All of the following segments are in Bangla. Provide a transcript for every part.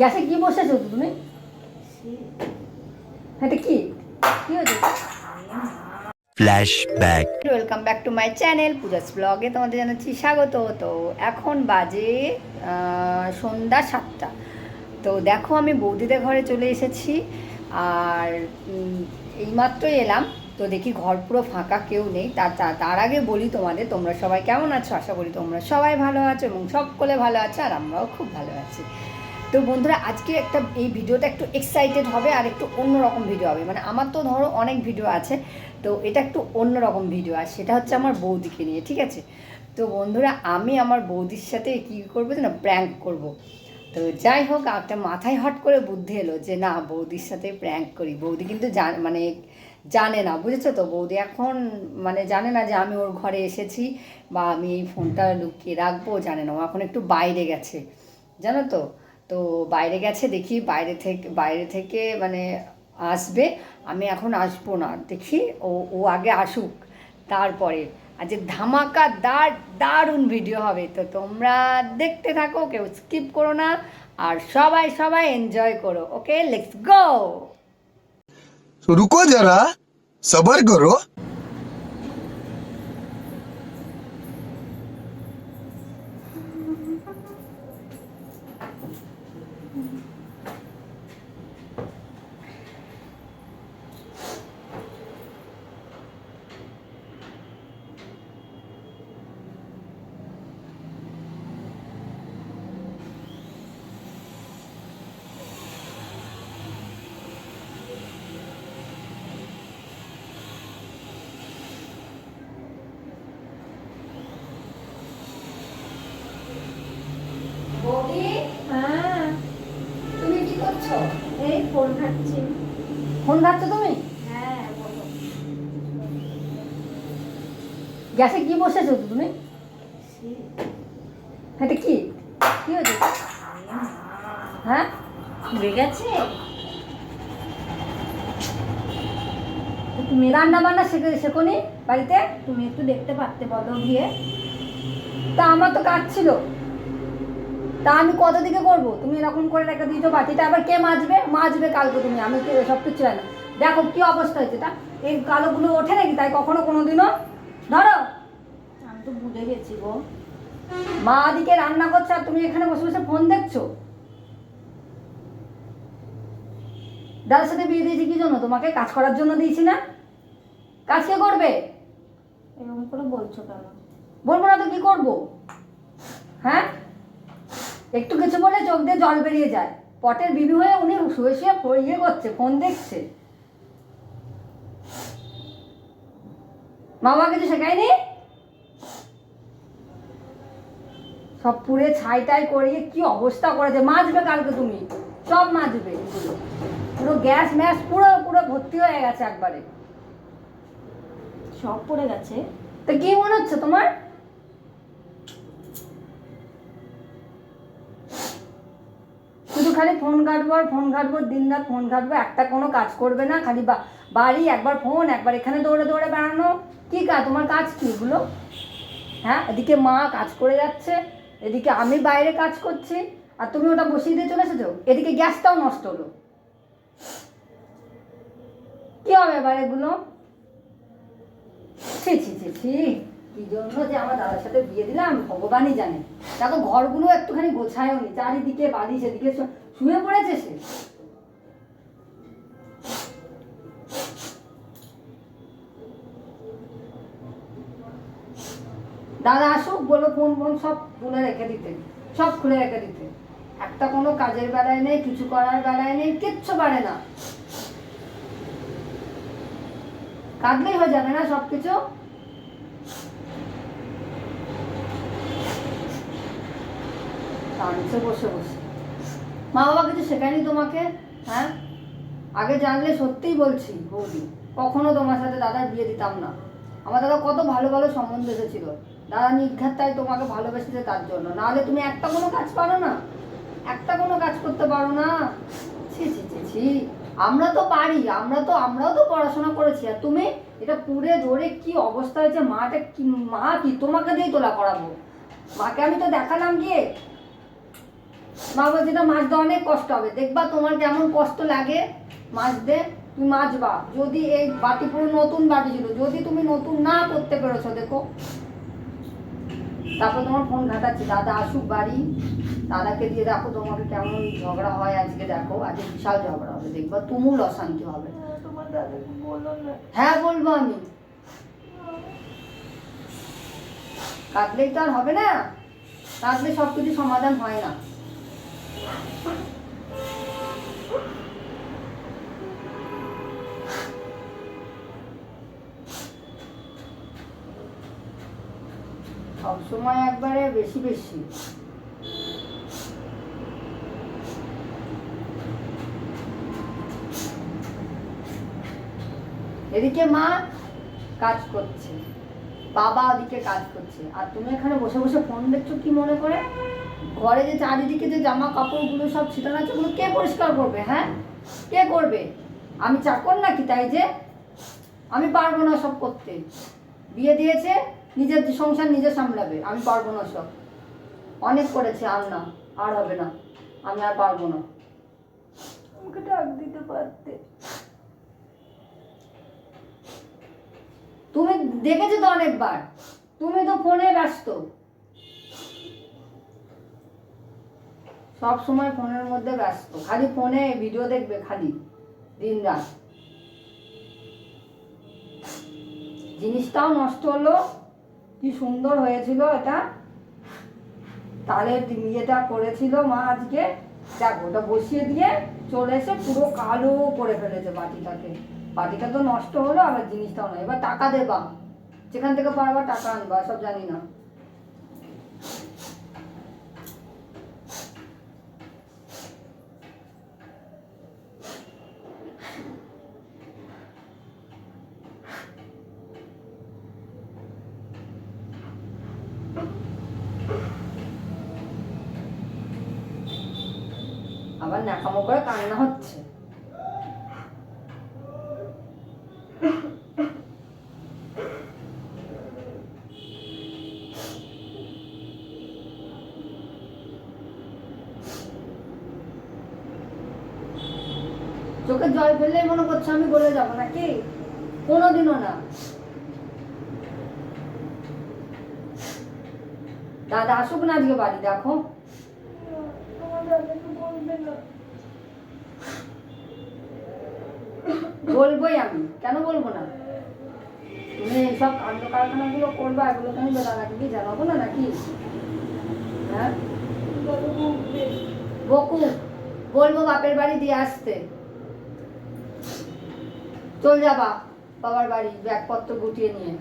গ্যাসে কি বসেছো তুমি? এটা কি কি হয়েছে? Flashback. Welcome back to my channel Puja's ব্লগে তোমাদের জানাচ্ছি স্বাগত। তো এখন বাজে সন্ধ্যা 7টা। তো দেখো আমি বৌদিদের ঘরে চলে এসেছি আর এইমাত্রই এলাম। তো দেখি ঘর পুরো ফাঁকা, কেউ নেই। তার আগে বলি তোমাদের, তোমরা সবাই কেমন আছো? আশা করি তোমরা সবাই ভালো আছো এবং সকলে ভালো আছো, আর আমরাও খুব ভালো আছি। তো বন্ধুরা, আজকে এই ভিডিওটা একটু এক্সাইটেড হবে আর একটু অন্যরকম ভিডিও হবে। মানে আমার তো ধরো অনেক ভিডিও আছে, তো এটা একটু অন্যরকম ভিডিও, আর সেটা হচ্ছে আমার বৌদিকে নিয়ে, ঠিক আছে? তো বন্ধুরা, আমি আমার বৌদির সাথে কী করবো না, প্র্যাঙ্ক করব। তো যাই হোক, একটা মাথায় হট করে বুদ্ধি এলো যে না, বৌদির সাথে প্র্যাঙ্ক করি। বৌদি কিন্তু জানে না, বুঝেছো তো? বৌদি এখন মানে জানে না যে আমি ওর ঘরে এসেছি বা আমি এই ফোনটা লুকিয়ে রাখবো, জানে না। ও এখন একটু বাইরে গেছে, জানো তো। তো বাইরে গেছে, দেখি বাইরে থেকে মানে আসবে। আমি এখন আসবো না, দেখি ও ও আগে আসুক, তারপরে আজ দারুণ ভিডিও হবে। তো তোমরা দেখতে থাকো, কেউ স্কিপ করো না, আর সবাই সবাই এনজয় করো। ওকে, লেটস গো। तो रुको जरा, सबर करो। বৌদি, হ্যাঁ, তুমি কি করছো? এই ফোন ঘাটছি। ফোন ঘাটছো তুমি? হ্যাঁ, বলো। গ্যাসে কি বসেছো তুমি? এটা কি কি হয়েছে? হ্যাঁ, পুড়ে গেছে। তুমি রান্না বান্না শেখোনি বাড়িতে? তুমি একটু দেখতে পারতে, বলো গিয়ে। তা আমার তো কাজ ছিল, তা আমি কত দিকে করবো? তুমি এরকম করে রেখে দিয়েছো বাটিটা, আবার কে মাজবে কালকে তুমি? আমি তো এসব কিছু চাই না। দেখো কি অবস্থা হয়েছে, তা এই কালোগুলো ওঠে নাকি তাই কখনো কোনোদিনও? ধরো, আমি তো ভুলে গেছি গো। মা দিকে রান্না করছে আর তুমি এখানে বসে বসে ফোন দেখছো। দাদার সাথে বিয়ে দিয়েছি কি জন্য? তোমাকে কাজ করার জন্য দিয়েছি না? কাজ কে করবে? এরকম করে বলছো কেন? বলবো না তো কি করবো? হ্যাঁ, একটু কিছু বলে চোখ দিয়ে জল বেরিয়ে যায়। পটের বিবি হয়ে উনি শুয়ে শুয়ে ইয়ে করছে, ফোন দেখছে। মা বাবা কিছু শেখায়নি? সব পুড়ে ছাই করিয়ে কি অবস্থা করেছে। মাজবে কালকে তুমি, সব মাজবে এগুলো। পুরো গ্যাস ম্যাস পুরো পুরো ভর্তি হয়ে গেছে একবারে। সব পড়ে গেছে। তো কি মনে হচ্ছে তোমার? শুধু খালি ফোন ঘাটবো আর ফোন ঘাটবো, দিন রাত ফোন ঘাটবো, একটা কোনো কাজ করবে না। খালি বাড়ি একবার ফোন, একবার এখানে দৌড়ে দৌড়ে বেড়ানো। কি কাজ তোমার? কাজ কি এগুলো? হ্যাঁ, এদিকে মা কাজ করে যাচ্ছে, এদিকে আমি বাইরে কাজ করছি, আর তুমি ওটা বসিয়ে দিয়ে চলে এসেছো। এদিকে গ্যাসটাও নষ্ট হলো। কি হবে এবার এগুলো? ছি ছি ছি ছি, কি জন্য যে আমার দাদার সাথে বিয়ে দিলাম ভগবানই জানে। দেখো ঘরগুলো একটুখানি গোছায়ও নি, চারিদিকে বালিশ, এদিকে শুয়ে পড়েছে সে। দাদা আসুক, বলবো ফোন ফোন সব খুলে রেখে দিতে, সব খুলে রেখে দিতে। একটা কোনো কাজের বেলায় নেই, কিছু করার বেলায় নেই, কিচ্ছু পারে না। কাঁদলেই হয়ে যাবে না সব কিছু? টানছে বসে বসে। মা বাবা কিছু শেখায়নি তোমাকে? হ্যাঁ, আগে জানলে সত্যিই বলছি বৌদি, কখনো তোমার সাথে দাদার বিয়ে দিতাম না। আমার দাদা কত ভালো ভালো সম্বন্ধ এসেছিল, দাদা নির্ঘাত তাই তোমাকে ভালোবেসেছে তার জন্য। নাহলে তুমি একটা কোনো কাজ পারো না, একটা কোনো কাজ করতে পারো না। ছি ছি ছি ছি, আমরা তো পারি, আমরাও তো পড়াশোনা করেছি, আর তুমি এটা পুড়ে ধরে কি অবস্থা হয়েছে। মা কি তোমাকে দিয়ে তোলা করাবো? মাকে আমি তো দেখালাম গিয়ে। মা বলছে না মাজতে অনেক কষ্ট হবে, দেখবা তোমার কেমন কষ্ট লাগে মাজতে, তুমি মাজবা। যদি এই বাটি পুরো নতুন বাটি ছিল, যদি তুমি নতুন না করতে পেরেছো দেখো। তারপর তোমার ফোন ঘাটাচ্ছি, দাদা আসুক বাড়ি, দাদাকে দিয়ে দেখো তোমাকে কেমন ঝগড়া হয় আজকে, দেখো আজকে বিশাল ঝগড়া হবে, দেখবা তুমুল অশান্তি হবে। তোমার দাদাকে বলো না। হ্যাঁ বলবো আমি, কাঁদলেই তো আর হবে না, কাঁদলে সব কিছু সমাধান হয় না। সবসময় একবারে বেশি বেশি। এদিকে মা কাজ করছে, বাবা ওদিকে কাজ করছে, আর তুমি এখানে বসে বসে ফোন দেখছো কি মনে করে? ঘরে যে চারিদিকে যে জামা কাপড়গুলো সব ছিটানো আছে, ওগুলো কে পরিষ্কার করবে? হ্যাঁ, কে করবে? আমি চাকর নাকি তাই যে আমি পারবো না সব করতে? বিয়ে দিয়েছে, নিজের সংসার নিজে সামলাবে, আমি পারবো না সব। অনেক করেছে, আর না, আর হবে না, আমি আর পারবো না। আমাকে ডাক দিতে পারতে। তুমি দেখেছো তো অনেকবার, তুমি তো ফোনে ব্যস্ত, সব সময় ফোনের মধ্যে ব্যস্ত, খালি ফোনে ভিডিও দেখবে খালি দিন রাত। জিনিসটাও নষ্ট হলো, কি সুন্দর হয়েছিল এটা, তালের ইয়েটা করেছিল মা আজকে, দেখো ওটা বসিয়ে দিয়ে চলে এসে পুরো কালো করে ফেলেছে বাটিটাকে। বাটিটা তো নষ্ট হলো, আবার জিনিসটাও নয়। এবার টাকা দেবা, যেখান থেকে পারবা টাকা আনবা, সব জানি না। আবার ন্যাকামো করে কান্না হচ্ছে। চোখে জল ফেললেই মনে করছে আমি গলে যাবো নাকি? কোনোদিনও না। দাদা আসুক না আজকে বাড়ি, দেখো। তোমার দাদাকে বলবে না। বলবোই আমি, কেন বলবো না? তুমি এইসব কাণ্ড কারখানাগুলো করবা, এগুলো আমি দাদাকে কি জানাবো না নাকি? হ্যাঁ, দাদা বকবে। বকু, বলবো বাপের বাড়ি দিয়ে আসতে। চল যাবা বাবার বাড়ি, ব্যাগপত্র গুটিয়ে নিয়ে।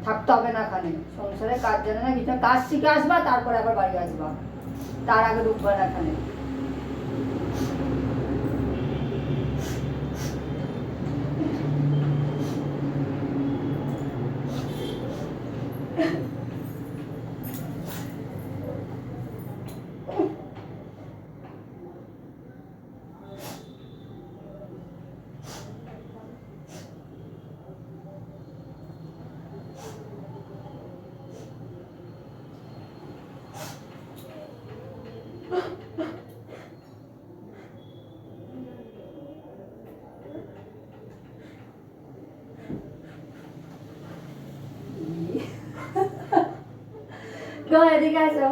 থাকতে হবে না এখানে, সংসারে কাজ জানে না কিছু, কাজ শিখে আসবা, তারপরে আবার বাড়ি আসবা, তার আগে ঢুকবা না এখানে। Go এদিকে আসো।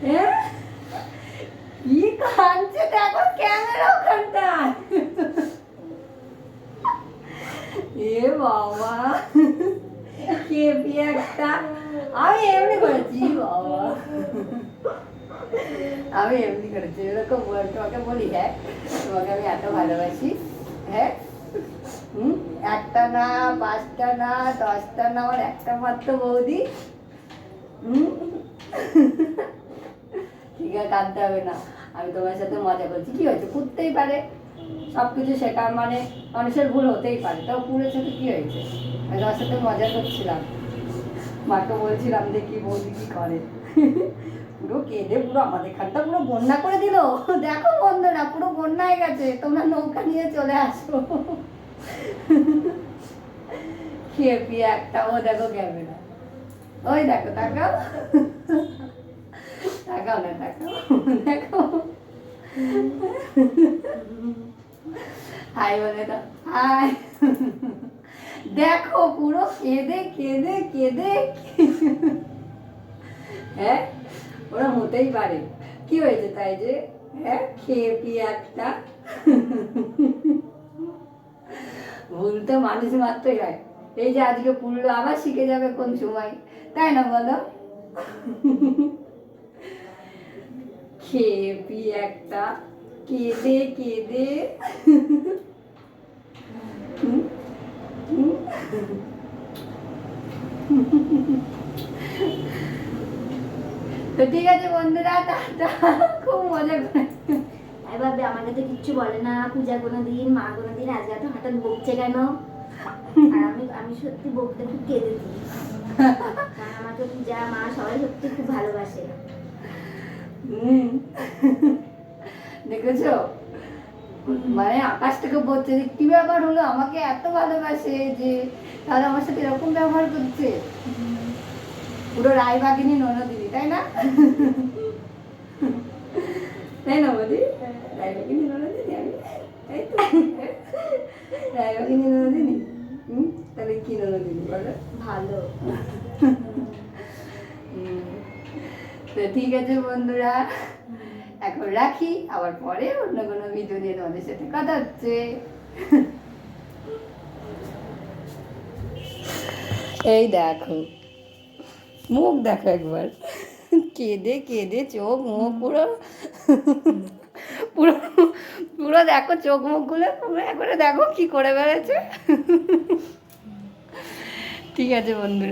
হ্যাঁ, কি কাঁদছে দেখো, ক্যামেরা ওখানটায়। এ বাবা, কেপি একটা। আমি এমনি করেছি বাবা, আমি এমনি করেছি, এরকম তোমাকে বলি, হ্যাঁ তোমাকে আমি এত ভালোবাসি, হ্যাঁ একটা না, 5টা না, 10টা না, আমার একটা মাত্র বৌদি। ঠিক আছে, কাঁদতে হবে না, আমি তোমার সাথে মজা করছি। কি হয়েছে, পুড়তেই পারে, সবকিছু শেখার মানে মানুষের ভুল হতেই পারে, তাও পুড়েছে তো কি হয়েছে? আমি তোমার সাথে মজা করছিলাম, মাকে বলছিলাম দেখি বৌদি কি করে। পুরো কেঁদে পুরো আমাদের খানটা পুরো বন্যা করে দিল। দেখো বন্ধুরা, পুরো বন্যায় গেছে, তোমরা নৌকা নিয়ে চলে আসো। খেয়ে পিয়ে একটা, ও দেখো ক্যামেরা, ওই দেখো তাকাও, তাকাও না তাকাও, দেখো হাই বলে দাও, হাই। দেখো পুরো কেঁদে কেঁদে কেঁদে, হ্যাঁ ওরা হতেই পারে, কি হয়েছে তাই যে, হ্যাঁ খেয়ে পিয়ে একটা, ভুল তো মানুষ মাত্রই হয়। এই যে আজকে পুরলো আবার শিখে যাবে কোন সময়, তাই না বলো? খেয়ে পিয়ে একটা, কেঁদে কেঁদে, তো ঠিক আছে বন্ধুরা, টাটা, খুব মজা করে। তাই ভাবে আমাকে তো কিচ্ছু বলে না, পূজা কোনো দিন, মা কোনো দিন, আজকে তো হঠাৎ বকছে কেন? আর আমি সত্যি বকতে খুব কেঁদে দিই, কারণ আমাকে পূজা মা সবাই সত্যি খুব ভালোবাসে। দেখেছো, মানে আকাশ থেকে বলছে যে কি ব্যাপার হলো, আমাকে এত ভালোবাসে যে তাহলে আমার সাথে এরকম ব্যবহার করছে, পুরো রায়বাগিনী ননদিনী, তাই না? তাই না বলি, রায়বাগিনী ননদিনী আমি, তাই তো, রায়বাগিনী ননদিনী। তাহলে কি ননদিনী বলো? ভালো। তো ঠিক আছে বন্ধুরা, এখন রাখি, আবার পরে অন্য কোনো ভিডিও নিয়ে তোমাদের সাথে কথা হচ্ছে। এই দেখো মুখ দেখো একবার, কেঁদে কেঁদে চোখ মুখ পুরো, পুরো পুরো দেখো চোখ মুখগুলো পুরো একবারে দেখো কি করে বেড়েছে। ঠিক আছে বন্ধুরা।